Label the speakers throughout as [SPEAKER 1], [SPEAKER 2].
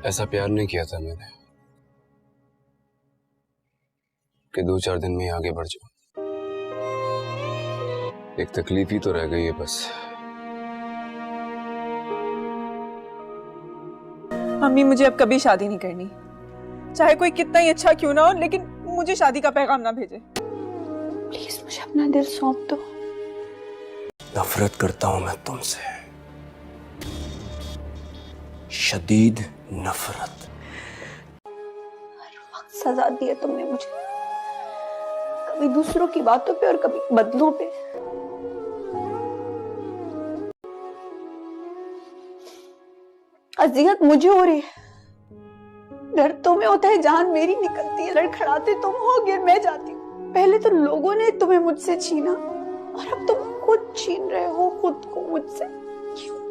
[SPEAKER 1] ایسا پیار نہیں کیا تھا میں نے کہ 2-4 دن میں ہی آگے بڑھ جاؤں. ایک تکلیف ہی تو رہ گئی ہے بس.
[SPEAKER 2] امی مجھے اب کبھی شادی نہیں کرنی، چاہے کوئی کتنا ہی اچھا کیوں نہ ہو، لیکن مجھے شادی کا پیغام نہ بھیجے.
[SPEAKER 3] پلیز مجھے اپنا دل سونپ دو.
[SPEAKER 1] نفرت کرتا ہوں میں تم سے، شدید نفرت.
[SPEAKER 3] ہر وقت سزا دی ہے تم نے مجھے، کبھی دوسروں کی باتوں پہ اور کبھی بدلوں پہ. اذیت مجھے ہو رہی ہے، ڈر تمہیں ہوتا ہے، جان میری نکلتی ہے، لڑکھڑاتے تم ہو، گر میں جاتی ہوں. پہلے تو لوگوں نے تمہیں مجھ سے چھینا، اور اب تم خود چھین رہے ہو خود کو مجھ سے. کیوں؟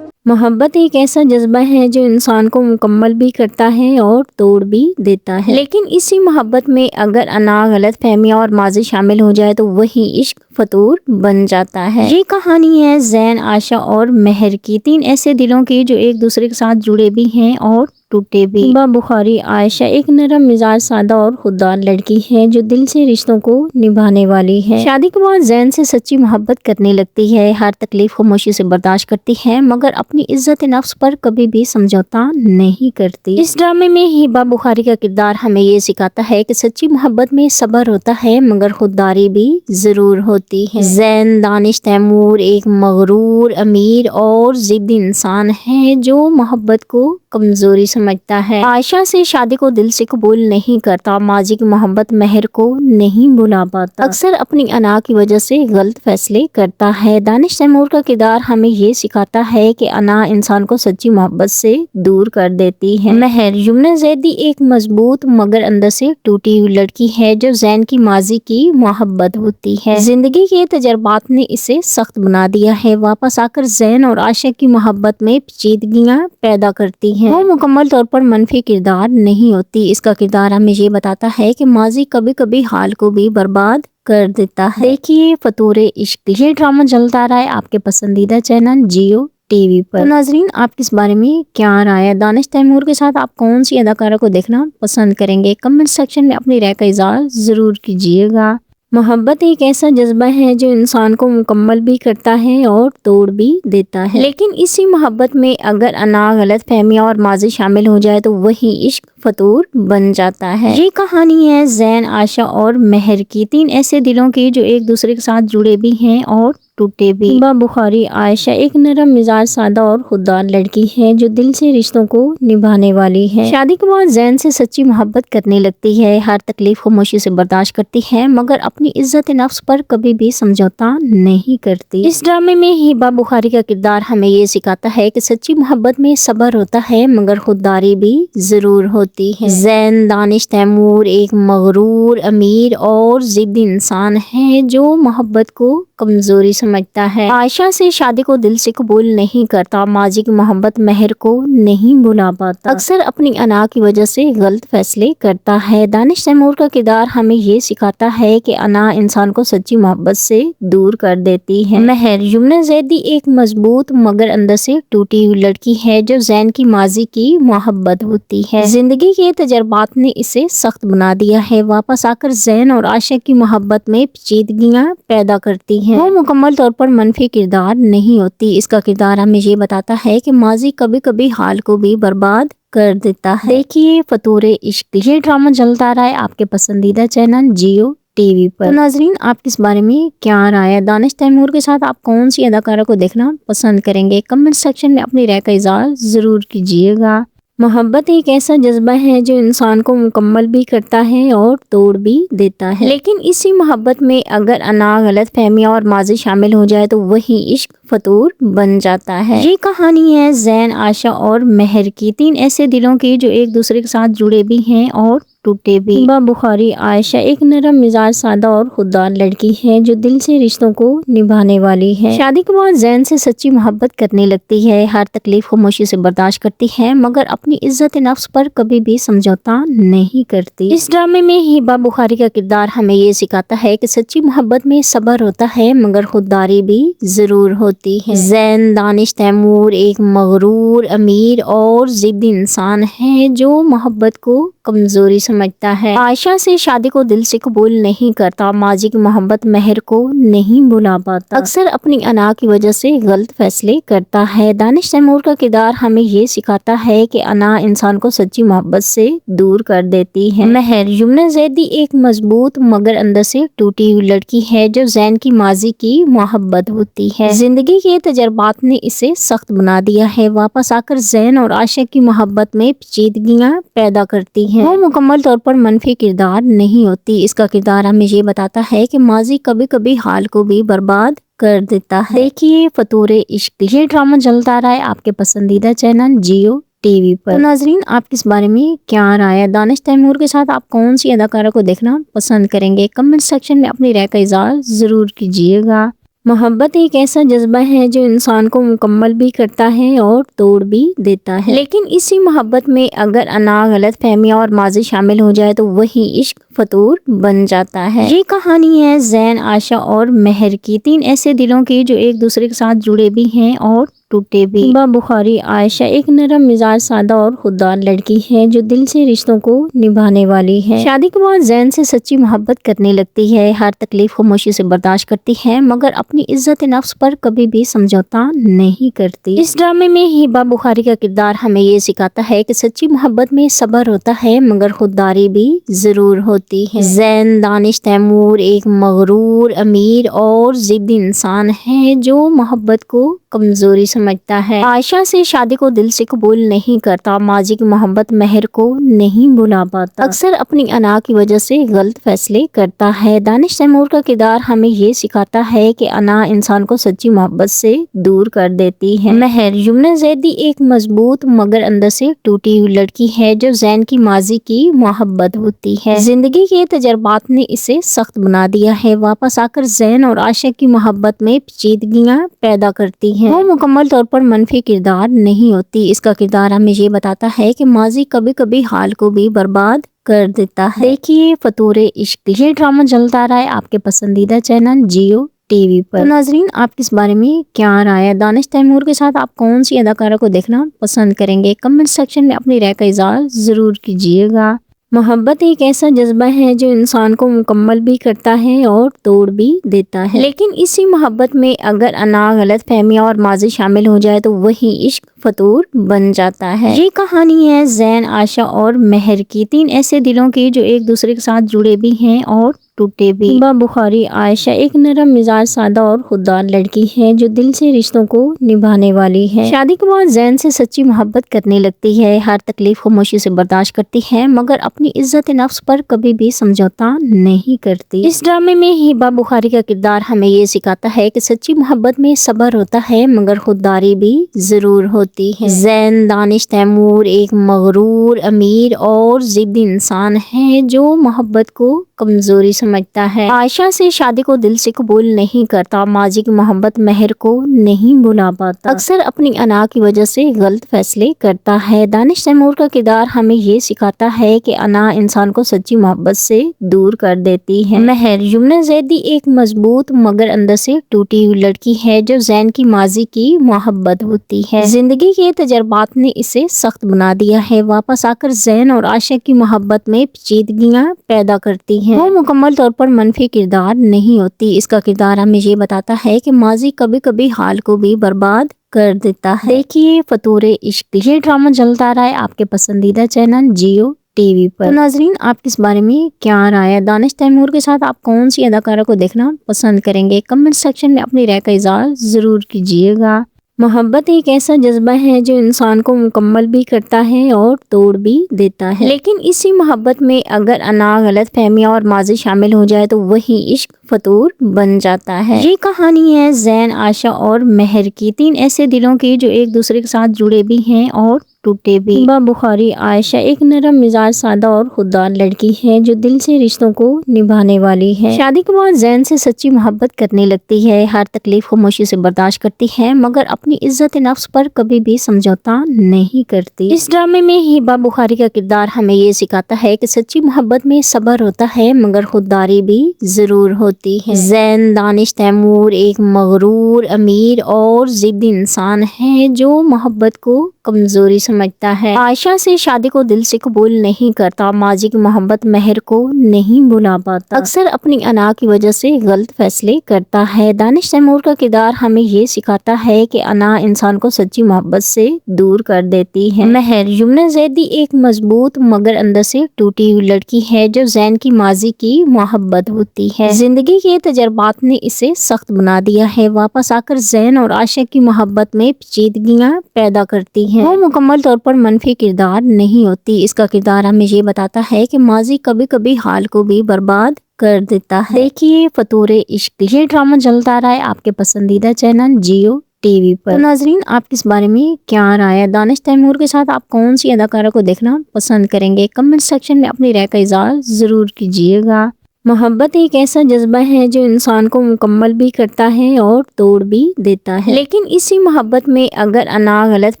[SPEAKER 4] محبت ایک ایسا جذبہ ہے جو انسان کو مکمل بھی کرتا ہے اور توڑ بھی دیتا ہے، لیکن اسی محبت میں اگر انا، غلط فہمیاں اور ماضی شامل ہو جائے تو وہی عشق فطور بن جاتا ہے. یہ کہانی ہے زین، عائشہ اور مہر کی، 3 ایسے دلوں کی جو ایک دوسرے کے ساتھ جڑے بھی ہیں اور ٹوٹے بھی. ہبہ بخاری. عائشہ ایک نرم مزاج، سادہ اور خوددار لڑکی ہے جو دل سے رشتوں کو نبھانے والی ہے. شادی کے بعد زین سے سچی محبت کرنے لگتی ہے، ہر تکلیف خاموشی سے برداشت کرتی ہے، مگر اپنی عزت نفس پر کبھی بھی سمجھوتا نہیں کرتی. اس ڈرامے میں ہبہ بخاری کا کردار ہمیں یہ سکھاتا ہے کہ سچی محبت میں صبر ہوتا ہے مگر خودداری بھی ضرور ہوتی ہے. زین دانش تیمور ایک مغرور، امیر اور ضدی انسان ہے جو محبت کو کمزوری سمجھتا ہے. عائشہ سے شادی کو دل سے قبول نہیں کرتا، ماضی کی محبت مہر کو نہیں بھلا پاتا، اکثر اپنی انا کی وجہ سے غلط فیصلے کرتا ہے. دانش تیمور کا کردار ہمیں یہ سکھاتا ہے کہ انا انسان کو سچی محبت سے دور کر دیتی ہے. مہر. یمنا زیدی ایک مضبوط مگر اندر سے ٹوٹی ہوئی لڑکی ہے جو زین کی ماضی کی محبت ہوتی ہے. زندگی کے تجربات نے اسے سخت بنا دیا ہے، واپس آ کر زین اور عائشہ کی محبت میں پیچیدگیاں پیدا کرتی ہے. وہ مکمل طور پر منفی کردار نہیں ہوتی، اس کا کردار ہمیں یہ بتاتا ہے کہ ماضی کبھی کبھی حال کو بھی برباد کر دیتا ہے. دیکھیے فطور عشق، یہ ڈرامہ چلتا آ رہا ہے آپ کے پسندیدہ چینل جیو ٹی وی پر. تو ناظرین، آپ کس بارے میں کیا رائے ہے؟ دانش تیمور کے ساتھ آپ کون سی اداکارہ کو دیکھنا پسند کریں گے؟ کمنٹ سیکشن میں اپنی رائے کا اظہار ضرور کیجیے گا. محبت ایک ایسا جذبہ ہے جو انسان کو مکمل بھی کرتا ہے اور توڑ بھی دیتا ہے، لیکن اسی محبت میں اگر انا، غلط فہمیاں اور ماضی شامل ہو جائے تو وہی عشق فطور بن جاتا ہے. یہ کہانی ہے زین، عائشہ اور مہر کی، 3 ایسے دلوں کی جو ایک دوسرے کے ساتھ جڑے بھی ہیں اور ٹوٹے بھی. ہبہ بخاری. عائشہ ایک نرم مزاج، سادہ اور خوددار لڑکی ہے جو دل سے رشتوں کو نبھانے والی ہے. شادی کے بعد زین سے سچی محبت کرنے لگتی ہے، ہر تکلیف خاموشی سے برداشت کرتی ہے، مگر اپنی عزت نفس پر کبھی بھی سمجھوتا نہیں کرتی. اس ڈرامے میں ہبہ بخاری کا کردار ہمیں یہ سکھاتا ہے کہ سچی محبت میں صبر ہوتا ہے مگر خودداری بھی ضرور ہوتی ہے. زین دانش تیمور ایک مغرور، امیر اور ضدی انسان ہے جو محبت کو کمزوری سمجھتا ہے. عائشہ سے شادی کو دل سے قبول نہیں کرتا، ماضی کی محبت مہر کو نہیں بھلا پاتا، اکثر اپنی انا کی وجہ سے غلط فیصلے کرتا ہے. دانش تیمور کا کردار ہمیں یہ سکھاتا ہے کہ انا انسان کو سچی محبت سے دور کر دیتی ہے. مہر. یمنا زیدی ایک مضبوط مگر اندر سے ٹوٹی ہوئی لڑکی ہے جو زین کی ماضی کی محبت ہوتی ہے. زندگی کے تجربات نے اسے سخت بنا دیا ہے، واپس آ کر زین اور عائشہ کی محبت میں پیچیدگیاں پیدا کرتی ہے. وہ مکمل طور پر منفی کردار نہیں ہوتی، اس کا کردار ہمیں یہ بتاتا ہے کہ ماضی کبھی کبھی حال کو بھی برباد کر دیتا ہے. دیکھیے فطور عشق، یہ ڈرامہ چلتا آ رہا ہے آپ کے پسندیدہ چینل جیو ٹی وی پر. تو ناظرین، آپ کس بارے میں کیا رائے ہے؟ دانش تیمور کے ساتھ آپ کون سی اداکارہ کو دیکھنا پسند کریں گے؟ کمنٹ سیکشن میں اپنی رائے کا اظہار ضرور کیجیے گا. محبت ایک ایسا جذبہ ہے جو انسان کو مکمل بھی کرتا ہے اور توڑ بھی دیتا ہے، لیکن اسی محبت میں اگر انا، غلط فہمیاں اور ماضی شامل ہو جائے تو وہی عشق فطور بن جاتا ہے. یہ کہانی ہے زین، عائشہ اور مہر کی، 3 ایسے دلوں کی جو ایک دوسرے کے ساتھ جڑے بھی ہیں اور ٹوٹے بھی۔ ہبہ بخاری عائشہ ایک نرم مزاج، سادہ اور خوددار لڑکی ہے جو دل سے رشتوں کو نبھانے والی ہے۔ شادی کے بعد زین سے سچی محبت کرنے لگتی ہے، ہر تکلیف خاموشی سے برداشت کرتی ہے مگر اپنی عزت نفس پر کبھی بھی سمجھوتا نہیں کرتی۔ اس ڈرامے میں ہبہ بخاری کا کردار ہمیں یہ سکھاتا ہے کہ سچی محبت میں صبر ہوتا ہے مگر خودداری بھی ضرور ہوتی ہے۔ زین دانش تیمور ایک مغرور، امیر اور ضدی انسان ہے جو محبت کو کمزوری سمجھتا ہے۔ عائشہ سے شادی کو دل سے قبول نہیں کرتا، ماضی کی محبت مہر کو نہیں بھلا پاتا، اکثر اپنی انا کی وجہ سے غلط فیصلے کرتا ہے۔ دانش تیمور کا کردار ہمیں یہ سکھاتا ہے کہ انا انسان کو سچی محبت سے دور کر دیتی ہے۔ مہر یمنا زیدی ایک مضبوط مگر اندر سے ٹوٹی ہوئی لڑکی ہے جو زین کی ماضی کی محبت ہوتی ہے۔ زندگی کے تجربات نے اسے سخت بنا دیا ہے، واپس آ کر زین اور عائشہ کی محبت میں پیچیدگیاں پیدا کرتی ہیں۔ وہ مکمل طور پر منفی کردار نہیں ہوتی، اس کا کردار ہمیں یہ بتاتا ہے کہ ماضی کبھی کبھی حال کو بھی برباد کر دیتا ہے۔ دیکھیے فطور عشق، یہ ڈرامہ چلتا رہا ہے آپ کے پسندیدہ چینل جیو ٹی وی پر۔ تو ناظرین آپ کس بارے میں کیا رائے ہے؟ دانش تیمور کے ساتھ آپ کون سی اداکارہ کو دیکھنا پسند کریں گے؟ کمنٹ سیکشن میں اپنی رائے کا اظہار ضرور کیجیے گا۔ محبت ایک ایسا جذبہ ہے جو انسان کو مکمل بھی کرتا ہے اور توڑ بھی دیتا ہے، لیکن اسی محبت میں اگر انا، غلط فہمیاں اور ماضی شامل ہو جائے تو وہی عشق فطور بن جاتا ہے۔ یہ کہانی ہے زین، عائشہ اور مہر کی، تین ایسے دلوں کی جو ایک دوسرے کے ساتھ جڑے بھی ہیں اور ٹوٹے بھی۔ ہبہ بخاری عائشہ ایک نرم مزاج، سادہ اور خوددار لڑکی ہے جو دل سے رشتوں کو نبھانے والی ہے۔ شادی کے بعد زین سے سچی محبت کرنے لگتی ہے، ہر تکلیف خاموشی سے برداشت کرتی ہے مگر اپنی عزت نفس پر کبھی بھی سمجھوتا نہیں کرتی۔ اس ڈرامے میں ہبہ بخاری کا کردار ہمیں یہ سکھاتا ہے کہ سچی محبت میں صبر ہوتا ہے مگر خودداری بھی ضرور ہوتی ہے۔ زین دانش تیمور ایک مغرور، امیر اور ضدی انسان ہے جو محبت کو کمزوری سمجھتا ہے۔ عائشہ سے شادی کو دل سے قبول نہیں کرتا، ماضی کی محبت مہر کو نہیں بھلا پاتا، اکثر اپنی انا کی وجہ سے غلط فیصلے کرتا ہے۔ دانش تیمور کا کردار ہمیں یہ سکھاتا ہے کہ انا انسان کو سچی محبت سے دور کر دیتی ہے۔ مہر یمنا زیدی ایک مضبوط مگر اندر سے ٹوٹی ہوئی لڑکی ہے جو زین کی ماضی کی محبت ہوتی ہے۔ زندگی کے تجربات نے اسے سخت بنا دیا ہے، واپس آ کر زین اور عائشہ کی محبت میں پیچیدگیاں پیدا کرتی ہیں۔ وہ مکمل طور پر منفی کردار نہیں ہوتی، اس کا کردار ہمیں یہ بتاتا ہے کہ ماضی کبھی کبھی حال کو بھی برباد کر دیتا ہے۔ دیکھیے فطور عشق، یہ ڈرامہ چلتا رہا ہے آپ کے پسندیدہ چینل جیو ٹی وی پر۔ تو ناظرین آپ کس بارے میں کیا رائے ہے؟ دانش تیمور کے ساتھ آپ کون سی اداکارہ کو دیکھنا پسند کریں گے؟ کمنٹ سیکشن میں اپنی رائے کا اظہار ضرور کیجیے گا۔ محبت ایک ایسا جذبہ ہے جو انسان کو مکمل بھی کرتا ہے اور توڑ بھی دیتا ہے، لیکن اسی محبت میں اگر انا، غلط فہمیاں اور ماضی شامل ہو جائے تو وہی عشق فطور بن جاتا ہے۔ یہ کہانی ہے زین، عائشہ اور مہر کی، تین ایسے دلوں کی جو ایک دوسرے کے ساتھ جڑے بھی ہیں اور ٹوٹے بھی۔ ہبہ بخاری عائشہ ایک نرم مزاج، سادہ اور خوددار لڑکی ہے جو دل سے رشتوں کو نبھانے والی ہے۔ شادی کے بعد زین سے سچی محبت کرنے لگتی ہے، ہر تکلیف خاموشی سے برداشت کرتی ہے مگر اپنی عزت نفس پر کبھی بھی سمجھوتا نہیں کرتی۔ اس ڈرامے میں ہبہ بخاری کا کردار ہمیں یہ سکھاتا ہے کہ سچی محبت میں صبر ہوتا ہے مگر خودداری بھی ضرور ہوتی ہے۔ زین دانش تیمور ایک مغرور، امیر اور ضدی انسان ہے جو محبت کو کمزوری سمجھتا ہے۔ عائشہ سے شادی کو دل سے قبول نہیں کرتا، ماضی کی محبت مہر کو نہیں بھلا پاتا، اکثر اپنی انا کی وجہ سے غلط فیصلے کرتا ہے۔ دانش تیمور کا کردار ہمیں یہ سکھاتا ہے کہ انا انسان کو سچی محبت سے دور کر دیتی ہے۔ مہر یمنا زیدی ایک مضبوط مگر اندر سے ٹوٹی ہوئی لڑکی ہے جو زین کی ماضی کی محبت ہوتی ہے۔ زندگی کے تجربات نے اسے سخت بنا دیا ہے، واپس آ کر زین اور عائشہ کی محبت میں پیچیدگیاں پیدا کرتی ہیں۔ وہ مکمل طور پر منفی کردار نہیں ہوتی، اس کا کردار ہمیں یہ بتاتا ہے کہ ماضی کبھی کبھی حال کو بھی برباد کر دیتا ہے۔ دیکھیے فطور عشق، یہ ڈرامہ چلتا رہا ہے آپ کے پسندیدہ چینل جیو ٹی وی پر۔ تو ناظرین آپ کس بارے میں کیا رائے ہے؟ دانش تیمور کے ساتھ آپ کون سی اداکارہ کو دیکھنا پسند کریں گے؟ کمنٹ سیکشن میں اپنی رائے کا اظہار ضرور کیجیے گا۔ محبت ایک ایسا جذبہ ہے جو انسان کو مکمل بھی کرتا ہے اور توڑ بھی دیتا ہے، لیکن اسی محبت میں اگر انا، غلط فہمیاں اور ماضی شامل ہو جائے تو وہی عشق فطور بن جاتا ہے۔ یہ کہانی ہے زین، عائشہ اور مہر کی، تین ایسے دلوں کی جو ایک دوسرے کے ساتھ جڑے بھی ہیں اور ٹوٹے بھی۔ ہبہ بخاری عائشہ ایک نرم مزاج، سادہ اور خوددار لڑکی ہے جو دل سے رشتوں کو نبھانے والی ہے۔ شادی کے بعد زین سے سچی محبت کرنے لگتی ہے، ہر تکلیف خاموشی سے برداشت کرتی ہے مگر اپنی عزت نفس پر کبھی بھی سمجھوتا نہیں کرتی۔ اس ڈرامے میں ہبہ بخاری کا کردار ہمیں یہ سکھاتا ہے کہ سچی محبت میں صبر ہوتا ہے مگر خودداری بھی ضرور ہوتی ہے۔ زین دانش تیمور ایک مغرور، امیر اور ضدی انسان ہے جو محبت کو کمزوری سمجھتا ہے۔ عائشہ سے شادی کو دل سے قبول نہیں کرتا، ماضی کی محبت مہر کو نہیں بھلا پاتا، اکثر اپنی انا کی وجہ سے غلط فیصلے کرتا ہے۔ دانش تیمور کا کردار ہمیں یہ سکھاتا ہے کہ انا انسان کو سچی محبت سے دور کر دیتی ہے۔ مہر یمنا زیدی ایک مضبوط مگر اندر سے ٹوٹی ہوئی لڑکی ہے جو زین کی ماضی کی محبت ہوتی ہے۔ زندگی کے تجربات نے اسے سخت بنا دیا ہے، واپس آ کر زین اور عائشہ کی محبت میں پیچیدگیاں پیدا کرتی ہیں۔ وہ مکمل طور پر منفی کردار نہیں ہوتی، اس کا کردار ہمیں یہ بتاتا ہے کہ ماضی کبھی کبھی حال کو بھی برباد کر دیتا ہے۔ دیکھیے فطور عشق، یہ ڈرامہ چلتا آ رہا ہے آپ کے پسندیدہ چینل جیو ٹی وی پر۔ تو ناظرین آپ کس بارے میں کیا رائے ہے؟ دانش تیمور کے ساتھ آپ کون سی اداکارہ کو دیکھنا پسند کریں گے؟ کمنٹ سیکشن میں اپنی رائے کا اظہار ضرور کیجیے گا۔ محبت ایک ایسا جذبہ ہے جو انسان کو مکمل بھی کرتا ہے اور توڑ بھی دیتا ہے، لیکن اسی محبت میں اگر انا، غلط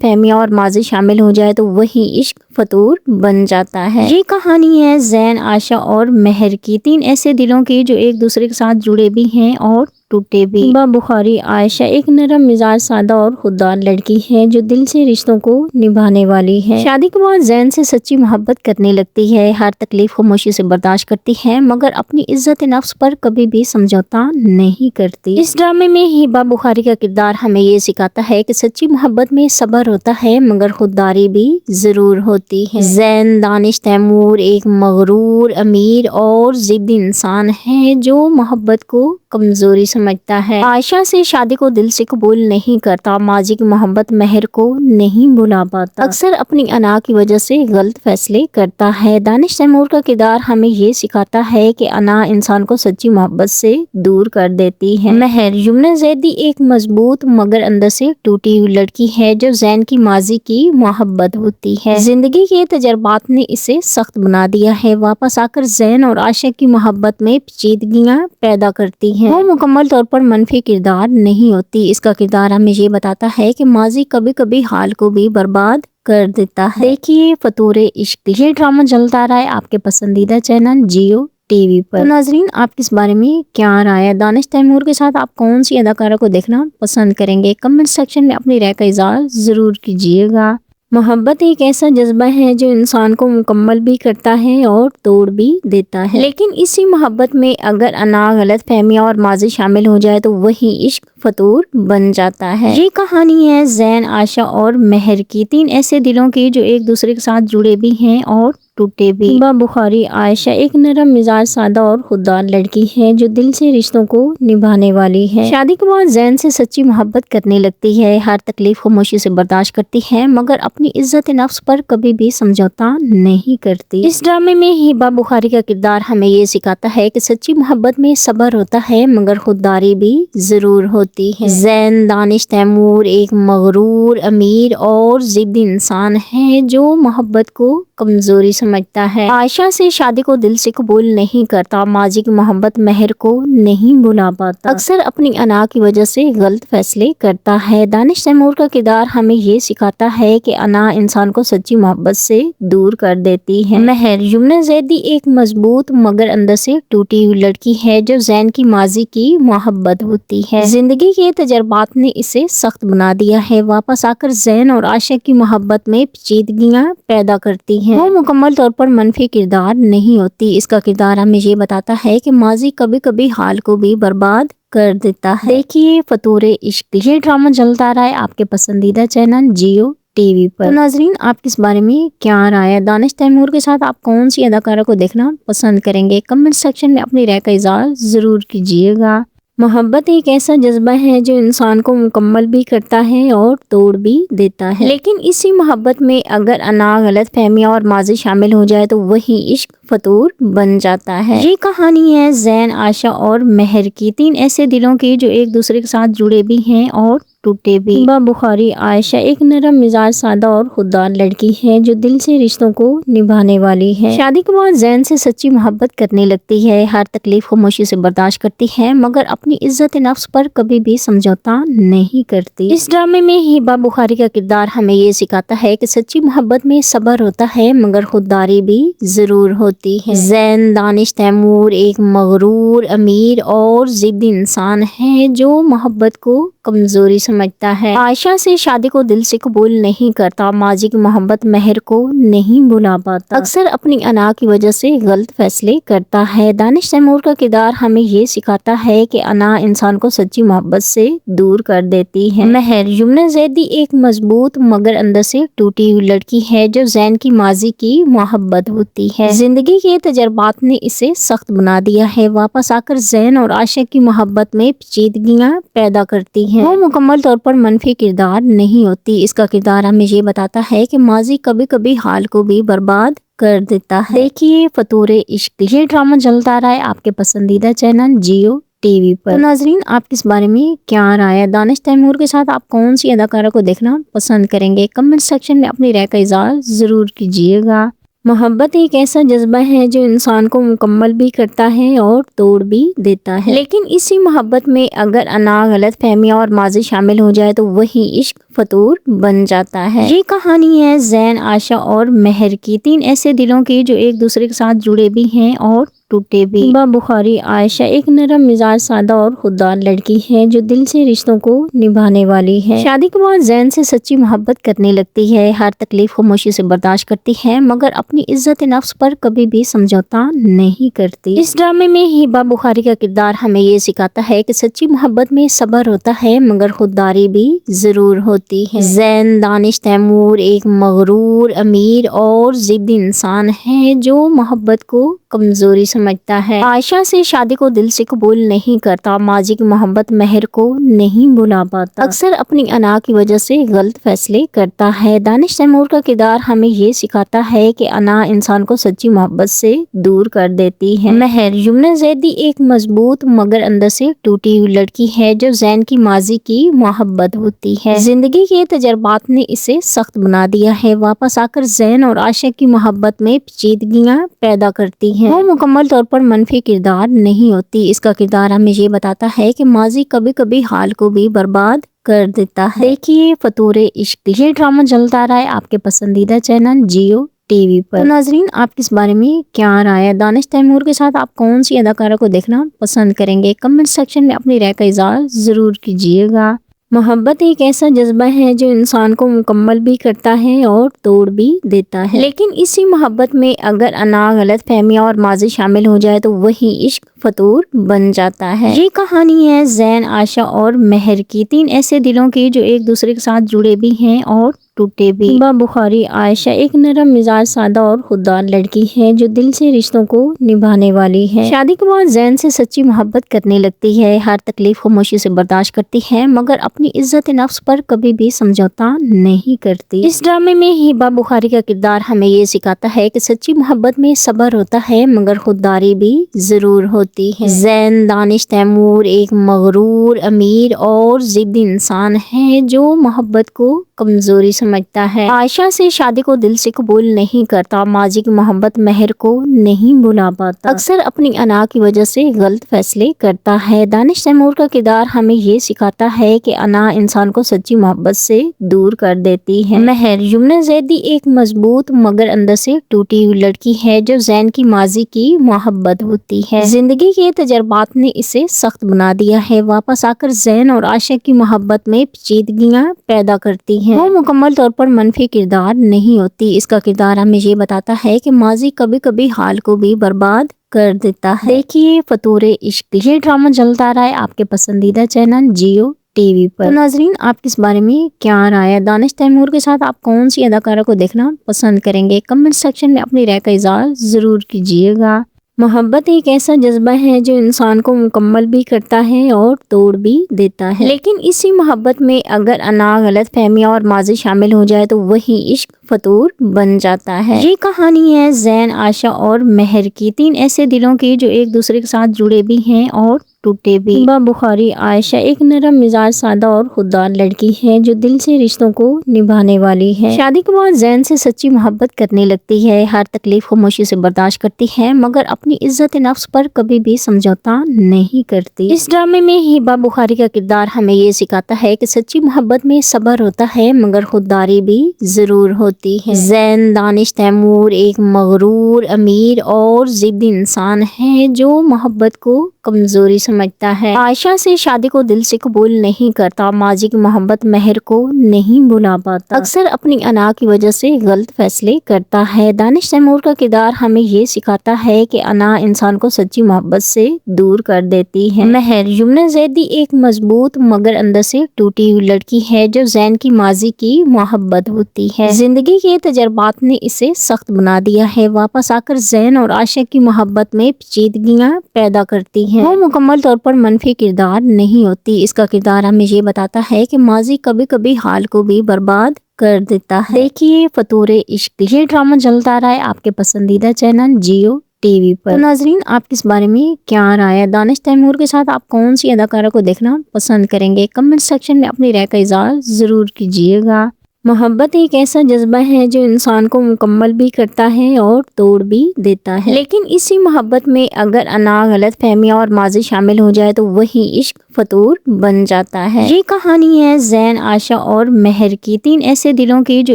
[SPEAKER 4] فہمیاں اور ماضی شامل ہو جائے تو وہی عشق فطور بن جاتا ہے۔ یہ کہانی ہے زین، عائشہ اور مہر کی، تین ایسے دلوں کی جو ایک دوسرے کے ساتھ جڑے بھی ہیں اور ٹوٹے بھی۔ ہبہ بخاری عائشہ ایک نرم مزاج، سادہ اور خوددار لڑکی ہے جو دل سے رشتوں کو نبھانے والی ہے۔ شادی کے بعد زین سے سچی محبت کرنے لگتی ہے، ہر تکلیف خاموشی سے برداشت کرتی ہے مگر اپنی عزت نفس پر کبھی بھی سمجھوتا نہیں کرتی۔ اس ڈرامے میں ہبہ بخاری کا کردار ہمیں یہ سکھاتا ہے کہ سچی محبت میں صبر ہوتا ہے مگر خودداری بھی ضرور ہوتی ہے۔ زین دانش تیمور ایک مغرور، امیر اور ضدی انسان ہے جو محبت کو کمزوری سمجھتا ہے۔ عائشہ سے شادی کو دل سے قبول نہیں کرتا، ماضی کی محبت مہر کو نہیں بھلا پاتا، اکثر اپنی انا کی وجہ سے غلط فیصلے کرتا ہے۔ دانش تیمور کا کردار ہمیں یہ سکھاتا ہے کہ انا انسان کو سچی محبت سے دور کر دیتی ہے۔ مہر یمنا زیدی ایک مضبوط مگر اندر سے ٹوٹی ہوئی لڑکی ہے جو زین کی ماضی کی محبت ہوتی ہے۔ زندگی کے تجربات نے اسے سخت بنا دیا ہے، واپس آ کر زین اور عائشہ کی محبت میں پیچیدگیاں پیدا کرتی ہیں۔ وہ مکمل طور پر منفی کردار نہیں ہوتی، اس کا کردار ہمیں یہ بتاتا ہے کہ ماضی کبھی کبھی حال کو بھی برباد کر دیتا ہے۔ دیکھیے فطور عشق، یہ ڈرامہ چلتا آ رہا ہے آپ کے پسندیدہ چینل جیو ٹی وی پر۔ تو ناظرین آپ کس بارے میں کیا رائے ہے؟ دانش تیمور کے ساتھ آپ کون سی اداکارہ کو دیکھنا پسند کریں گے؟ کمنٹ سیکشن میں اپنی رائے کا اظہار ضرور کیجیے گا۔ محبت ایک ایسا جذبہ ہے جو انسان کو مکمل بھی کرتا ہے اور توڑ بھی دیتا ہے، لیکن اسی محبت میں اگر انا، غلط فہمیاں اور ماضی شامل ہو جائے تو وہی عشق فطور بن جاتا ہے۔ یہ کہانی ہے زین، عائشہ اور مہر کی، تین ایسے دلوں کی جو ایک دوسرے کے ساتھ جڑے بھی ہیں اور ٹوٹے بھی۔ ہبہ بخاری عائشہ ایک نرم مزاج، سادہ اور خوددار لڑکی ہے جو دل سے رشتوں کو نبھانے والی ہے۔ شادی کے بعد زین سے سچی محبت کرنے لگتی ہے، ہر تکلیف خاموشی سے برداشت کرتی ہے مگر اپنی عزت نفس پر کبھی بھی سمجھوتا نہیں کرتی۔ اس ڈرامے میں ہبہ بخاری کا کردار ہمیں یہ سکھاتا ہے کہ سچی محبت میں صبر ہوتا ہے مگر خودداری بھی ضرور ہوتی ہے۔ زین دانش تیمور ایک مغرور، امیر اور ضدی انسان ہے جو محبت کو کمزوری سمجھتا ہے۔ عائشہ سے شادی کو دل سے قبول نہیں کرتا، ماضی کی محبت مہر کو نہیں بھلا پاتا، اکثر اپنی انا کی وجہ سے غلط فیصلے کرتا ہے۔ دانش تیمور کا کردار ہمیں یہ سکھاتا ہے کہ انا انسان کو سچی محبت سے دور کر دیتی ہے۔ مہر یمنا زیدی ایک مضبوط مگر اندر سے ٹوٹی ہوئی لڑکی ہے جو زین کی ماضی کی محبت ہوتی ہے۔ زندگی کے تجربات نے اسے سخت بنا دیا ہے، واپس آ کر زین اور عائشہ کی محبت میں پیچیدگیاں پیدا کرتی ہیں۔ وہ مکمل طور پر منفی کردار نہیں ہوتی، اس کا کردار ہمیں یہ بتاتا ہے کہ ماضی کبھی کبھی حال کو بھی برباد کر دیتا ہے۔ دیکھیے فطور عشق، یہ ڈرامہ چلتا آ رہا ہے آپ کے پسندیدہ چینل جیو ٹی وی پر۔ تو ناظرین آپ کس بارے میں کیا رائے ہے؟ دانش تیمور کے ساتھ آپ کون سی اداکارہ کو دیکھنا پسند کریں گے؟ کمنٹ سیکشن میں اپنی رائے کا اظہار ضرور کیجیے گا۔ محبت ایک ایسا جذبہ ہے جو انسان کو مکمل بھی کرتا ہے اور توڑ بھی دیتا ہے، لیکن اسی محبت میں اگر انا، غلط فہمیاں اور ماضی شامل ہو جائے تو وہی عشق فطور بن جاتا ہے۔ یہ کہانی ہے زین، عائشہ اور مہر کی، تین ایسے دلوں کی جو ایک دوسرے کے ساتھ جڑے بھی ہیں اور ٹوٹے بھی۔ ہبا بخاری عائشہ ایک نرم مزاج، سادہ اور خوددار لڑکی ہے جو دل سے رشتوں کو نبھانے والی ہے۔ شادی کے بعد زین سے سچی محبت کرنے لگتی ہے، ہر تکلیف خاموشی سے برداشت کرتی ہے مگر اپنی عزت نفس پر کبھی بھی سمجھوتا نہیں کرتی۔ اس ڈرامے میں ہبا بخاری کا کردار ہمیں یہ سکھاتا ہے کہ سچی محبت میں صبر ہوتا ہے مگر خودداری بھی ضرور ہوتی ہے۔ زین دانش تیمور ایک مغرور، امیر اور ضدی انسان ہے جو محبت کو کمزوری سمجھتا ہے۔ عائشہ سے شادی کو دل سے قبول نہیں کرتا، ماضی کی محبت مہر کو نہیں بھلا پاتا، اکثر اپنی انا کی وجہ سے غلط فیصلے کرتا ہے۔ دانش تیمور کا کردار ہمیں یہ سکھاتا ہے کہ انا انسان کو سچی محبت سے دور کر دیتی ہے۔ مہر یمنا زیدی ایک مضبوط مگر اندر سے ٹوٹی ہوئی لڑکی ہے جو زین کی ماضی کی محبت ہوتی ہے۔ زندگی کے تجربات نے اسے سخت بنا دیا ہے، واپس آ کر زین اور عائشہ کی محبت میں پیچیدگیاں پیدا کرتی ہیں۔ وہ مکمل طور پر منفی کردار نہیں ہوتی، اس کا کردار ہمیں یہ بتاتا ہے کہ ماضی کبھی کبھی حال کو بھی برباد کر دیتا ہے۔ دیکھیے فطور عشق، یہ ڈرامہ چلتا آ رہا ہے آپ کے پسندیدہ چینل جیو ٹی وی پر۔ تو ناظرین آپ کس بارے میں کیا رائے ہے؟ دانش تیمور کے ساتھ آپ کون سی اداکارہ کو دیکھنا پسند کریں گے؟ کمنٹ سیکشن میں اپنی رائے کا اظہار ضرور کیجیے گا۔ محبت ایک ایسا جذبہ ہے جو انسان کو مکمل بھی کرتا ہے اور توڑ بھی دیتا ہے، لیکن اسی محبت میں اگر انا، غلط فہمیاں اور ماضی شامل ہو جائے تو وہی عشق فطور بن جاتا ہے۔ یہ کہانی ہے زین، عائشہ اور مہر کی، تین ایسے دلوں کی جو ایک دوسرے کے ساتھ جڑے بھی ہیں اور ٹوٹے بھی۔ ہبا بخاری عائشہ ایک نرم مزاج، سادہ اور خوددار لڑکی ہے جو دل سے رشتوں کو نبھانے والی ہے۔ شادی کے بعد زین سے سچی محبت کرنے لگتی ہے، ہر تکلیف خاموشی سے برداشت کرتی ہے مگر اپنی عزت نفس پر کبھی بھی سمجھوتا نہیں کرتی۔ اس ڈرامے میں ہبا بخاری کا کردار ہمیں یہ سکھاتا ہے کہ سچی محبت میں صبر ہوتا ہے مگر خودداری بھی ضرور ہوتی ہے۔ زین دانش تیمور ایک مغرور، امیر اور ضدی انسان ہے جو محبت کو کمزوری سمجھتا ہے۔ عائشہ سے شادی کو دل سے قبول نہیں کرتا، ماضی کی محبت مہر کو نہیں بھلا پاتا، اکثر اپنی انا کی وجہ سے غلط فیصلے کرتا ہے۔ دانش تیمور کا کردار ہمیں یہ سکھاتا ہے کہ انا انسان کو سچی محبت سے دور کر دیتی ہے۔ مہر یمنا زیدی ایک مضبوط مگر اندر سے ٹوٹی ہوئی لڑکی ہے جو زین کی ماضی کی محبت ہوتی ہے۔ زندگی کے تجربات نے اسے سخت بنا دیا ہے، واپس آ کر زین اور عائشہ کی محبت میں پیچیدگیاں پیدا کرتی ہیں۔ وہ مکمل طور پر منفی کردار نہیں ہوتی، اس کا کردار ہمیں یہ بتاتا ہے کہ ماضی کبھی کبھی حال کو بھی برباد کر دیتا ہے۔ دیکھیے فطور عشق، یہ ڈرامہ چلتا آ رہا ہے آپ کے پسندیدہ چینل جیو ٹی وی پر۔ تو ناظرین آپ کس بارے میں کیا رائے ہے؟ دانش تیمور کے ساتھ آپ کون سی اداکارہ کو دیکھنا پسند کریں گے؟ کمنٹ سیکشن میں اپنی رائے کا اظہار ضرور کیجیے گا۔ محبت ایک ایسا جذبہ ہے جو انسان کو مکمل بھی کرتا ہے اور توڑ بھی دیتا ہے، لیکن اسی محبت میں اگر انا، غلط فہمیاں اور ماضی شامل ہو جائے تو وہی عشق فطور بن جاتا ہے۔ یہ کہانی ہے زین، عائشہ اور مہر کی، تین ایسے دلوں کی جو ایک دوسرے کے ساتھ جڑے بھی ہیں اور ٹوٹے بھی۔ ہبا بخاری عائشہ ایک نرم مزاج، سادہ اور خوددار لڑکی ہے جو دل سے رشتوں کو نبھانے والی ہے۔ شادی کے بعد زین سے سچی محبت کرنے لگتی ہے، ہر تکلیف خاموشی سے برداشت کرتی ہے مگر اپنی عزت نفس پر کبھی بھی سمجھوتا نہیں کرتی۔ اس ڈرامے میں ہبا بخاری کا کردار ہمیں یہ سکھاتا ہے کہ سچی محبت میں صبر ہوتا ہے مگر خودداری بھی ضرور ہوتی ہے۔ زین دانش تیمور ایک مغرور، امیر اور ضدی انسان ہے جو محبت کو کمزوری سمجھتا ہے۔ عائشہ سے شادی کو دل سے قبول نہیں کرتا، ماضی کی محبت مہر کو نہیں بھلا پاتا، اکثر اپنی انا کی وجہ سے غلط فیصلے کرتا ہے۔ دانش تیمور کا کردار ہمیں یہ سکھاتا ہے کہ انا انسان کو سچی محبت سے دور کر دیتی ہے۔ مہر یمنا زیدی ایک مضبوط مگر اندر سے ٹوٹی ہوئی لڑکی ہے جو زین کی ماضی کی محبت ہوتی ہے۔ زندگی کے تجربات نے اسے سخت بنا دیا ہے، واپس آ کر زین اور عائشہ کی محبت میں پیچیدگیاں پیدا کرتی ہیں۔ وہ مکمل طور پر منفی کردار نہیں ہوتی، اس کا کردار ہمیں یہ بتاتا ہے کہ ماضی کبھی کبھی حال کو بھی برباد کر دیتا ہے۔ دیکھیے فطور عشق، یہ ڈرامہ چلتا آ رہا ہے آپ کے پسندیدہ چینل جیو ٹی وی پر۔ تو ناظرین آپ کس بارے میں کیا رائے ہے؟ دانش تیمور کے ساتھ آپ کون سی اداکارہ کو دیکھنا پسند کریں گے؟ کمنٹ سیکشن میں اپنی رائے کا اظہار ضرور کیجیے گا۔ محبت ایک ایسا جذبہ ہے جو انسان کو مکمل بھی کرتا ہے اور توڑ بھی دیتا ہے، لیکن اسی محبت میں اگر انا، غلط فہمیاں اور ماضی شامل ہو جائے تو وہی عشق فطور بن جاتا ہے۔ یہ کہانی ہے زین، عائشہ اور مہر کی، تین ایسے دلوں کی جو ایک دوسرے کے ساتھ جڑے بھی ہیں اور ٹوٹے بھی۔ ہبہ بخاری عائشہ ایک نرم مزاج، سادہ اور خوددار لڑکی ہے جو دل سے رشتوں کو نبھانے والی ہے۔ شادی کے بعد زین سے سچی محبت کرنے لگتی ہے، ہر تکلیف خاموشی سے برداشت کرتی ہے مگر اپنی عزت نفس پر کبھی بھی سمجھوتا نہیں کرتی۔ اس ڈرامے میں ہبہ بخاری کا کردار ہمیں یہ سکھاتا ہے کہ سچی محبت میں صبر ہوتا ہے مگر خودداری بھی ضرور ہوتی ہے۔ زین دانش تیمور ایک مغرور، امیر اور ضدی انسان ہے جو محبت کو کمزوری سمجھتا ہے۔ عائشہ سے شادی کو دل سے قبول نہیں کرتا، ماضی کی محبت مہر کو نہیں بھلا پاتا، اکثر اپنی انا کی وجہ سے غلط فیصلے کرتا ہے۔ دانش تیمور کا کردار ہمیں یہ سکھاتا ہے کہ انا انسان کو سچی محبت سے دور کر دیتی ہے۔ مہر یمنا زیدی ایک مضبوط مگر اندر سے ٹوٹی ہوئی لڑکی ہے جو زین کی ماضی کی محبت ہوتی ہے۔ زندگی کے تجربات نے اسے سخت بنا دیا ہے، واپس آ کر زین اور عائشہ کی محبت میں پیچیدگیاں پیدا کرتی ہیں۔ وہ مکمل طور پر منفی کردار نہیں ہوتی، اس کا کردار ہمیں یہ بتاتا ہے کہ ماضی کبھی کبھی حال کو بھی برباد کر دیتا ہے۔ دیکھیے فطور عشق، یہ ڈرامہ چلتا آ رہا ہے آپ کے پسندیدہ چینل جیو ٹی وی پر۔ تو ناظرین آپ کس بارے میں کیا رائے ہے؟ دانش تیمور کے ساتھ آپ کون سی اداکارہ کو دیکھنا پسند کریں گے؟ کمنٹ سیکشن میں اپنی رائے کا اظہار ضرور کیجیے گا۔ محبت ایک ایسا جذبہ ہے جو انسان کو مکمل بھی کرتا ہے اور توڑ بھی دیتا ہے، لیکن اسی محبت میں اگر انا، غلط فہمیاں اور ماضی شامل ہو جائے تو وہی عشق فطور بن جاتا ہے۔ یہ کہانی ہے زین، عائشہ اور مہر کی، تین ایسے دلوں کی جو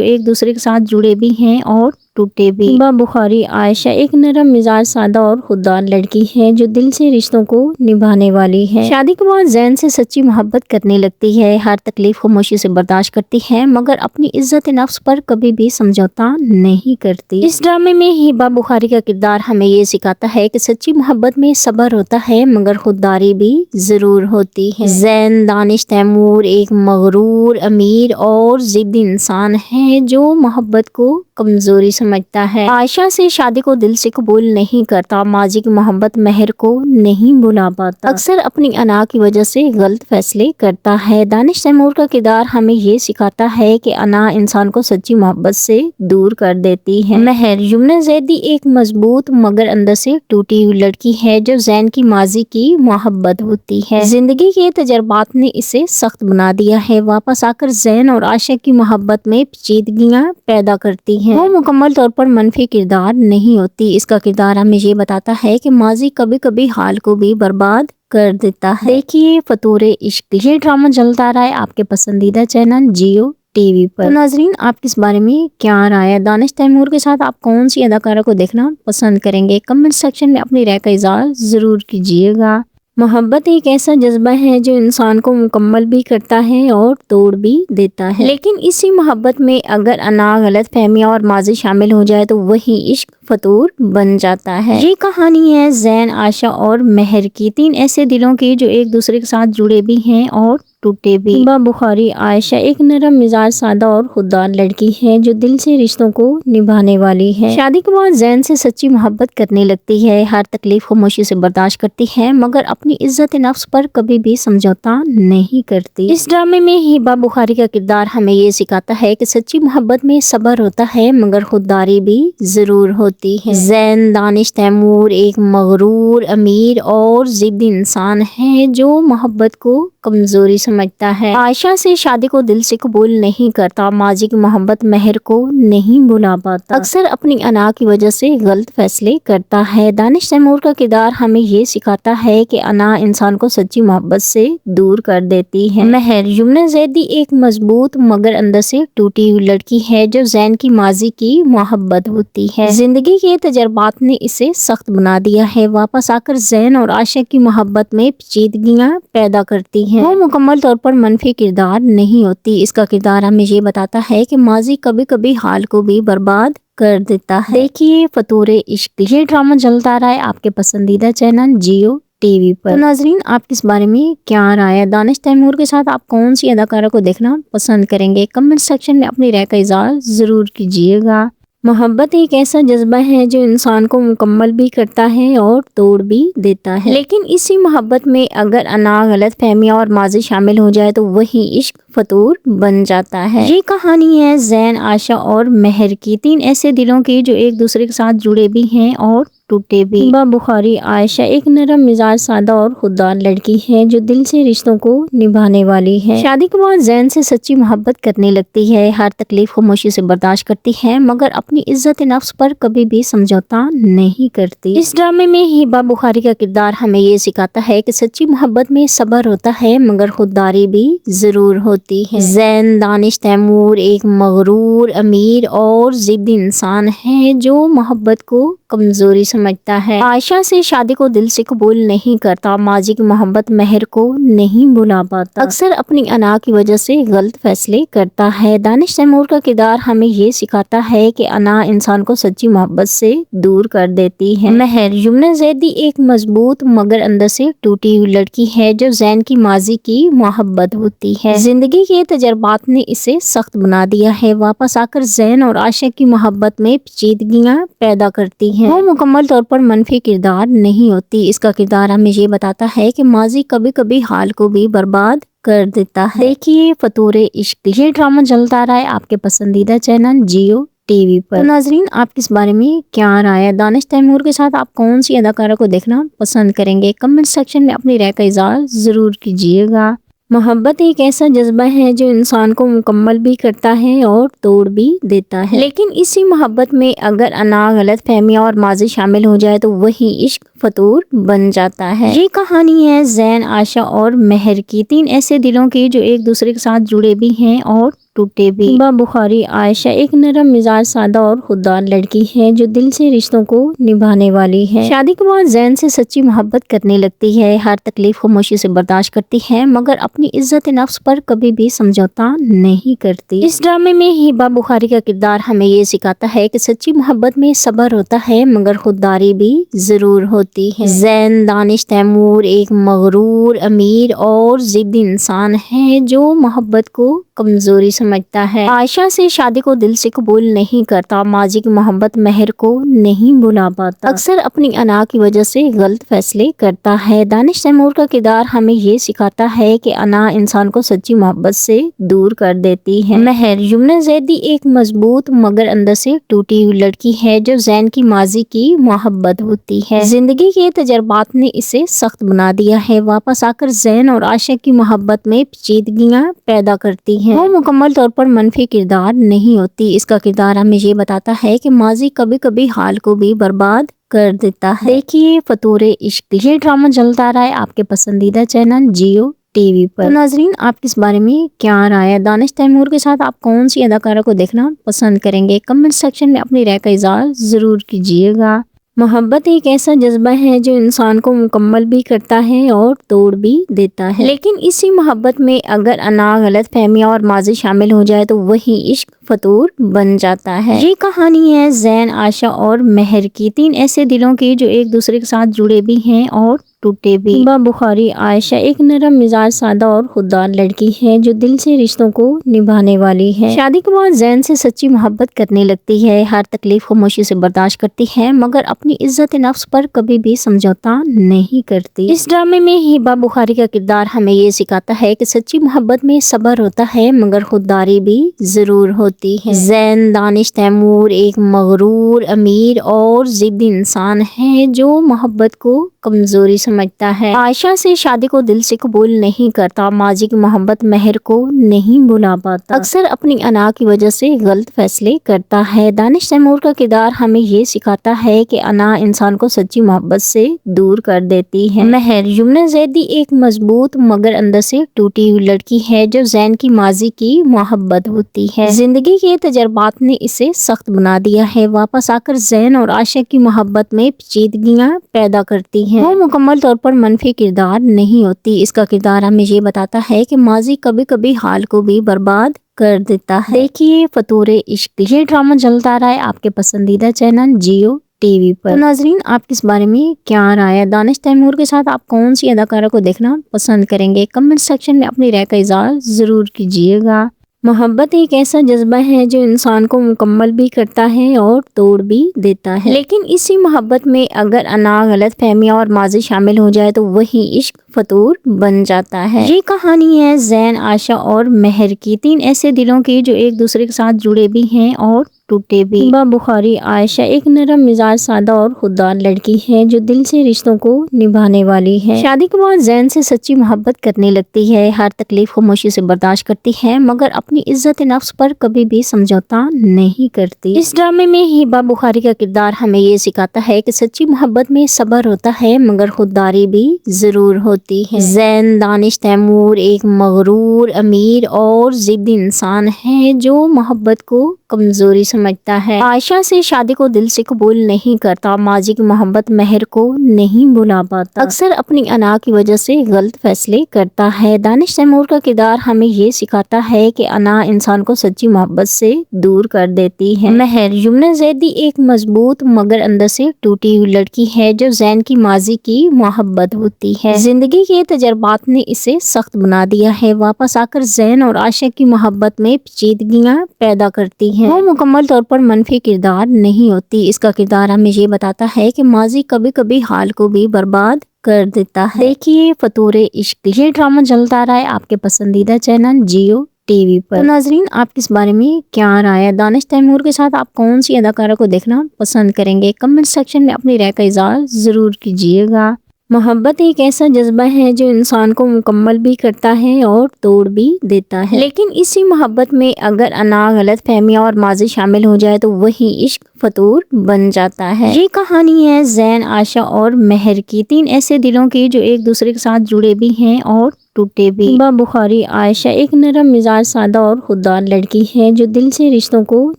[SPEAKER 4] ایک دوسرے کے ساتھ جڑے بھی ہیں اور ٹوٹے بھی۔ ہبہ بخاری عائشہ ایک نرم مزاج، سادہ اور خوددار لڑکی ہے جو دل سے رشتوں کو نبھانے والی ہے۔ شادی کے بعد زین سے سچی محبت کرنے لگتی ہے، ہر تکلیف خاموشی سے برداشت کرتی ہے مگر اپنی عزت نفس پر کبھی بھی سمجھوتا نہیں کرتی۔ اس ڈرامے میں ہبہ بخاری کا کردار ہمیں یہ سکھاتا ہے کہ سچی محبت میں صبر ہوتا ہے مگر خودداری بھی ضرور ہوتی ہے۔ زین دانش تیمور ایک مغرور، امیر اور ضدی انسان ہے جو محبت کو کمزوری سمجھتا ہے۔ عائشہ سے شادی کو دل سے قبول نہیں کرتا، ماضی کی محبت مہر کو نہیں بھلا پاتا، اکثر اپنی انا کی وجہ سے غلط فیصلے کرتا ہے۔ دانش تیمور کا کردار ہمیں یہ سکھاتا ہے کہ انا انسان کو سچی محبت سے دور کر دیتی ہے۔ مہر یمنا زیدی ایک مضبوط مگر اندر سے ٹوٹی ہوئی لڑکی ہے جو زین کی ماضی کی محبت ہوتی ہے۔ زندگی کے تجربات نے اسے سخت بنا دیا ہے، واپس آ کر زین اور عائشہ کی محبت میں پیچیدگیاں پیدا کرتی ہیں۔ وہ مکمل طور پر منفی کردار نہیں ہوتی، اس کا کردار ہمیں یہ بتاتا ہے کہ ماضی کبھی کبھی حال کو بھی برباد کر دیتا ہے۔ دیکھیے فطور عشق، یہ ڈرامہ چلتا آ رہا ہے آپ کے پسندیدہ چینل جیو ٹی وی پر۔ تو ناظرین آپ کس بارے میں کیا رائے ہے؟ دانش تیمور کے ساتھ آپ کون سی اداکارہ کو دیکھنا پسند کریں گے؟ کمنٹ سیکشن میں اپنی رائے کا اظہار ضرور کیجیے گا۔ محبت ایک ایسا جذبہ ہے جو انسان کو مکمل بھی کرتا ہے اور توڑ بھی دیتا ہے، لیکن اسی محبت میں اگر انا، غلط فہمیاں اور ماضی شامل ہو جائے تو وہی عشق فطور بن جاتا ہے۔ یہ کہانی ہے زین، عائشہ اور مہر کی، تین ایسے دلوں کی جو ایک دوسرے کے ساتھ جڑے بھی ہیں اور ٹوٹے بھی۔ ہبہ بخاری عائشہ ایک نرم مزاج، سادہ اور خوددار لڑکی ہے جو دل سے رشتوں کو نبھانے والی ہے۔ شادی کے بعد زین سے سچی محبت کرنے لگتی ہے، ہر تکلیف خاموشی سے برداشت کرتی ہے مگر اپنی عزت نفس پر کبھی بھی سمجھوتا نہیں کرتی۔ اس ڈرامے میں ہبہ بخاری کا کردار ہمیں یہ سکھاتا ہے کہ سچی محبت میں صبر ہوتا ہے مگر خودداری بھی ضرور ہوتی ہے۔ زین دانش تیمور ایک مغرور، امیر اور ضدی انسان ہے جو محبت کو کمزوری سمجھتا ہے۔ عائشہ سے شادی کو دل سے قبول نہیں کرتا، ماضی کی محبت مہر کو نہیں بھلا پاتا، اکثر اپنی انا کی وجہ سے غلط فیصلے کرتا ہے۔ دانش تیمور کا کردار ہمیں یہ سکھاتا ہے کہ انا انسان کو سچی محبت سے دور کر دیتی ہے۔ مہر یمنا زیدی ایک مضبوط مگر اندر سے ٹوٹی ہوئی لڑکی ہے جو زین کی ماضی کی محبت ہوتی ہے۔ زندگی کے تجربات نے اسے سخت بنا دیا ہے، واپس آ کر زین اور عائشہ کی محبت میں پیچیدگیاں پیدا کرتی ہیں۔ وہ مکمل طور پر منفی کردار نہیں ہوتی، اس کا کردار ہمیں یہ بتاتا ہے کہ ماضی کبھی کبھی حال کو بھی برباد کر دیتا ہے۔ دیکھیے فطور عشق، یہ ڈرامہ چلتا آ رہا ہے آپ کے پسندیدہ چینل جیو ٹی وی پر۔ تو ناظرین آپ کس بارے میں کیا رائے ہے؟ دانش تیمور کے ساتھ آپ کون سی اداکارہ کو دیکھنا پسند کریں گے؟ کمنٹ سیکشن میں اپنی رائے کا اظہار ضرور کیجیے گا۔ محبت ایک ایسا جذبہ ہے جو انسان کو مکمل بھی کرتا ہے اور توڑ بھی دیتا ہے، لیکن اسی محبت میں اگر انا، غلط فہمیاں اور ماضی شامل ہو جائے تو وہی عشق فطور بن جاتا ہے۔ یہ کہانی ہے زین، عائشہ اور مہر کی، تین ایسے دلوں کی جو ایک دوسرے کے ساتھ جڑے بھی ہیں اور ٹوٹے بھی۔ ہبہ بخاری عائشہ ایک نرم مزاج، سادہ اور خوددار لڑکی ہے جو دل سے رشتوں کو نبھانے والی ہے۔ شادی کے بعد زین سے سچی محبت کرنے لگتی ہے، ہر تکلیف خاموشی سے برداشت کرتی ہے مگر اپنی عزت نفس پر کبھی بھی سمجھوتا نہیں کرتی۔ اس ڈرامے میں ہبہ بخاری کا کردار ہمیں یہ سکھاتا ہے کہ سچی محبت میں صبر ہوتا ہے مگر خودداری بھی ضرور ہوتی ہے۔ زین دانش تیمور ایک مغرور، امیر اور ضدی انسان ہے جو محبت کو کمزوری سمجھتا ہے۔ عائشہ سے شادی کو دل سے قبول نہیں کرتا، ماضی کی محبت مہر کو نہیں بھلا پاتا، اکثر اپنی انا کی وجہ سے غلط فیصلے کرتا ہے۔ دانش تیمور کا کردار ہمیں یہ سکھاتا ہے کہ انا انسان کو سچی محبت سے دور کر دیتی ہے۔ مہر یمنا زیدی ایک مضبوط مگر اندر سے ٹوٹی ہوئی لڑکی ہے جو زین کی ماضی کی محبت ہوتی ہے۔ زندگی کے تجربات نے اسے سخت بنا دیا ہے، واپس آ کر زین اور عائشہ کی محبت میں پیچیدگیاں پیدا کرتی ہے۔ وہ مکمل طور پر منفی کردار نہیں ہوتی، اس کا کردار ہمیں یہ بتاتا ہے کہ ماضی کبھی کبھی حال کو بھی برباد کر دیتا ہے۔ دیکھیے فطور عشق، یہ ڈرامہ چلتا رہا ہے آپ کے پسندیدہ چینل جیو ٹی وی پر۔ تو ناظرین آپ کس بارے میں کیا رائے ہے؟ دانش تیمور کے ساتھ آپ کون سی اداکارہ کو دیکھنا پسند کریں گے؟ کمنٹ سیکشن میں اپنی رائے کا اظہار ضرور کیجیے گا۔ محبت ایک ایسا جذبہ ہے جو انسان کو مکمل بھی کرتا ہے اور توڑ بھی دیتا ہے، لیکن اسی محبت میں اگر انا، غلط فہمیاں اور ماضی شامل ہو جائے تو وہی عشق فطور بن جاتا ہے۔ یہ کہانی ہے زین، عائشہ اور مہر کی، تین ایسے دلوں کی جو ایک دوسرے کے ساتھ جڑے بھی ہیں اور ٹوٹے بھی۔ ہبہ بخاری عائشہ ایک نرم مزاج، سادہ اور خوددار لڑکی ہے جو دل سے رشتوں کو نبھانے والی ہے۔ شادی کے بعد زین سے سچی محبت کرنے لگتی ہے، ہر تکلیف خاموشی سے برداشت کرتی ہے مگر اپنی عزت نفس پر کبھی بھی سمجھوتا نہیں کرتی۔ اس ڈرامے میں ہبہ بخاری کا کردار ہمیں یہ سکھاتا ہے کہ سچی محبت میں صبر ہوتا ہے مگر خودداری بھی ضرور ہوتی ہے۔ زین دانش تیمور ایک مغرور، امیر اور ضدی انسان ہے جو محبت کو کمزوری سمجھتا ہے۔ عائشہ سے شادی کو دل سے قبول نہیں کرتا، ماضی کی محبت مہر کو نہیں بھلا پاتا، اکثر اپنی انا کی وجہ سے غلط فیصلے کرتا ہے۔ دانش تیمور کا کردار ہمیں یہ سکھاتا ہے کہ انا انسان کو سچی محبت سے دور کر دیتی ہے۔ مہر یمنا زیدی ایک مضبوط مگر اندر سے ٹوٹی ہوئی لڑکی ہے جو زین کی ماضی کی محبت ہوتی ہے۔ زندگی کے تجربات نے اسے سخت بنا دیا ہے، واپس آ کر زین اور عائشہ کی محبت میں پیچیدگیاں پیدا کرتی ہے۔ وہ مکمل طور پر منفی کردار نہیں ہوتی، اس کا کردار ہمیں یہ بتاتا ہے کہ ماضی کبھی کبھی حال کو بھی برباد کر دیتا ہے۔ دیکھیے فطور عشق، یہ ڈرامہ چلتا رہا ہے آپ کے پسندیدہ چینل جیو ٹی وی پر۔ تو ناظرین آپ کس بارے میں کیا رائے ہے؟ دانش تیمور کے ساتھ آپ کون سی اداکارہ کو دیکھنا پسند کریں گے؟ کمنٹ سیکشن میں اپنی رائے کا اظہار ضرور کیجیے گا۔ محبت ایک ایسا جذبہ ہے جو انسان کو مکمل بھی کرتا ہے اور توڑ بھی دیتا ہے، لیکن اسی محبت میں اگر انا، غلط فہمیاں اور ماضی شامل ہو جائے تو وہی عشق فطور بن جاتا ہے۔ یہ کہانی ہے زین، عائشہ اور مہر کی، تین ایسے دلوں کی جو ایک دوسرے کے ساتھ جڑے بھی ہیں اور ٹوٹے بھی۔ ہبہ بخاری عائشہ ایک نرم مزاج، سادہ اور خوددار لڑکی ہے جو دل سے رشتوں کو نبھانے والی ہے۔ شادی کے بعد زین سے سچی محبت کرنے لگتی ہے، ہر تکلیف خاموشی سے برداشت کرتی ہے مگر اپنی عزت نفس پر کبھی بھی سمجھوتا نہیں کرتی۔ اس ڈرامے میں ہبہ بخاری کا کردار ہمیں یہ سکھاتا ہے کہ سچی محبت میں صبر ہوتا ہے مگر خودداری بھی ضرور ہوتی ہے۔ زین دانش تیمور ایک مغرور، امیر اور ضدی انسان ہے جو محبت کو کمزوری سمجھتا ہے۔ عائشہ سے شادی کو دل سے قبول نہیں کرتا، ماضی کی محبت مہر کو نہیں بھلا پاتا، اکثر اپنی انا کی وجہ سے غلط فیصلے کرتا ہے۔ دانش تیمور کا کردار ہمیں یہ سکھاتا ہے کہ انا انسان کو سچی محبت سے دور کر دیتی ہے۔ مہر یمنا زیدی ایک مضبوط مگر اندر سے ٹوٹی ہوئی لڑکی ہے جو زین کی ماضی کی محبت ہوتی ہے۔ زندگی کے تجربات نے اسے سخت بنا دیا ہے، واپس آ کر زین اور عائشہ کی محبت میں پیچیدگیاں پیدا کرتی ہے۔ وہ مکمل طور پر منفی کردار نہیں ہوتی، اس کا کردار ہمیں یہ بتاتا ہے کہ ماضی کبھی کبھی حال کو بھی برباد کر دیتا ہے۔ دیکھیے فطور عشق، یہ ڈرامہ چلتا رہا ہے آپ کے پسندیدہ چینل جیو ٹی وی پر۔ تو ناظرین آپ کس بارے میں کیا رائے ہے؟ دانش تیمور کے ساتھ آپ کون سی اداکارہ کو دیکھنا پسند کریں گے؟ کمنٹ سیکشن میں اپنی رائے کا اظہار ضرور کیجیے گا۔ محبت ایک ایسا جذبہ ہے جو انسان کو مکمل بھی کرتا ہے اور توڑ بھی دیتا ہے، لیکن اسی محبت میں اگر انا، غلط فہمیاں اور ماضی شامل ہو جائے تو وہی عشق فطور بن جاتا ہے۔ یہ کہانی ہے زین، عائشہ اور مہر کی، تین ایسے دلوں کی جو ایک دوسرے کے ساتھ جڑے بھی ہیں اور ٹوٹے بھی۔ ہبا بخاری عائشہ ایک نرم مزاج، سادہ اور خوددار لڑکی ہے جو دل سے رشتوں کو نبھانے والی ہے۔ شادی کے بعد زین سے سچی محبت کرنے لگتی ہے، ہر تکلیف خاموشی سے برداشت کرتی ہے مگر اپنی عزت نفس پر کبھی بھی سمجھوتا نہیں کرتی۔ اس ڈرامے میں ہبا بخاری کا کردار ہمیں یہ سکھاتا ہے کہ سچی محبت میں صبر ہوتا ہے مگر خودداری بھی ضرور ہوتی ہے۔ زین دانش تیمور ایک مغرور، امیر اور ضدی انسان ہے جو محبت کو کمزوری سمجھتا ہے۔ عائشہ سے شادی کو دل سے قبول نہیں کرتا، ماضی کی محبت مہر کو نہیں بھلا پاتا، اکثر اپنی انا کی وجہ سے غلط فیصلے کرتا ہے۔ دانش تیمور کا کردار ہمیں یہ سکھاتا ہے کہ انا انسان کو سچی محبت سے دور کر دیتی ہے۔ مہر یمنا زیدی ایک مضبوط مگر اندر سے ٹوٹی ہوئی لڑکی ہے جو زین کی ماضی کی محبت ہوتی ہے۔ زندگی کے تجربات نے اسے سخت بنا دیا ہے، واپس آ کر زین اور عائشہ کی محبت میں پیچیدگیاں پیدا کرتی ہے۔ وہ مکمل طور پر منفی کردار نہیں ہوتی، اس کا کردار ہمیں یہ بتاتا ہے کہ ماضی کبھی کبھی حال کو بھی برباد کر دیتا ہے۔ دیکھیے فطور عشق، یہ ڈرامہ چلتا آ رہا ہے آپ کے پسندیدہ چینل جیو ٹی وی پر۔ تو ناظرین آپ کس بارے میں کیا رائے ہے؟ دانش تیمور کے ساتھ آپ کون سی اداکارہ کو دیکھنا پسند کریں گے؟ کمنٹ سیکشن میں اپنی رائے کا اظہار ضرور کیجیے گا۔ محبت ایک ایسا جذبہ ہے جو انسان کو مکمل بھی کرتا ہے اور توڑ بھی دیتا ہے، لیکن اسی محبت میں اگر انا، غلط فہمیاں اور ماضی شامل ہو جائے تو وہی عشق فطور بن جاتا ہے۔ یہ کہانی ہے زین، عائشہ اور مہر کی، تین ایسے دلوں کی جو ایک دوسرے کے ساتھ جڑے بھی ہیں اور ٹوٹے بھی۔ ہبا بخاری عائشہ ایک نرم مزاج، سادہ اور خوددار لڑکی ہے جو دل سے رشتوں کو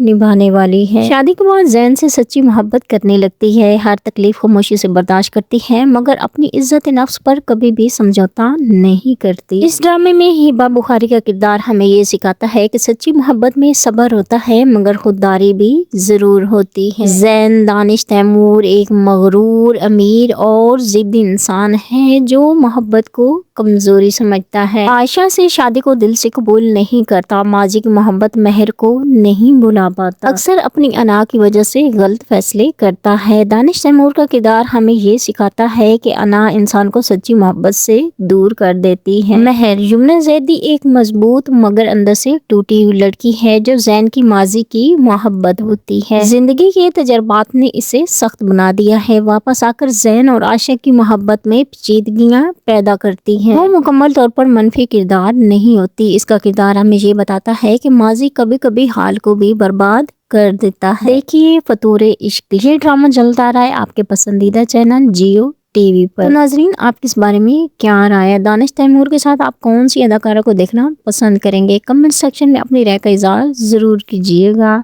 [SPEAKER 4] نبھانے والی ہے۔ شادی کے بعد زین سے سچی محبت کرنے لگتی ہے، ہر تکلیف خاموشی سے برداشت کرتی ہے مگر اپنی عزت نفس پر کبھی بھی سمجھوتا نہیں کرتی۔ اس ڈرامے میں ہبا بخاری کا کردار ہمیں یہ سکھاتا ہے کہ سچی محبت میں صبر ہوتا ہے مگر خودداری بھی ضرور ہوتی ہے۔ زین دانش تیمور ایک مغرور، امیر اور ضدی انسان ہے جو محبت کو کمزوری سمجھتا ہے۔ عائشہ سے شادی کو دل سے قبول نہیں کرتا، ماضی کی محبت مہر کو نہیں بھلا پاتا، اکثر اپنی انا کی وجہ سے غلط فیصلے کرتا ہے۔ دانش تیمور کا کردار ہمیں یہ سکھاتا ہے کہ انا انسان کو سچی محبت سے دور کر دیتی ہے۔ مہر یمنا زیدی ایک مضبوط مگر اندر سے ٹوٹی ہوئی لڑکی ہے جو زین کی ماضی کی محبت ہوتی ہے۔ زندگی کے تجربات نے اسے سخت بنا دیا ہے، واپس آ کر زین اور عائشہ کی محبت میں پیچیدگیاں پیدا کرتی ہے۔ وہ مکمل طور پر منفی کردار نہیں ہوتی، اس کا کردار ہمیں یہ بتاتا ہے کہ ماضی کبھی کبھی حال کو بھی برباد کر دیتا ہے۔ دیکھیے فطور عشق، یہ ڈرامہ چلتا آ رہا ہے آپ کے پسندیدہ چینل جیو ٹی وی پر۔ تو ناظرین آپ کس بارے میں کیا رائے ہے؟ دانش تیمور کے ساتھ آپ کون سی اداکارہ کو دیکھنا پسند کریں گے؟ کمنٹ سیکشن میں اپنی رائے کا اظہار ضرور کیجیے گا۔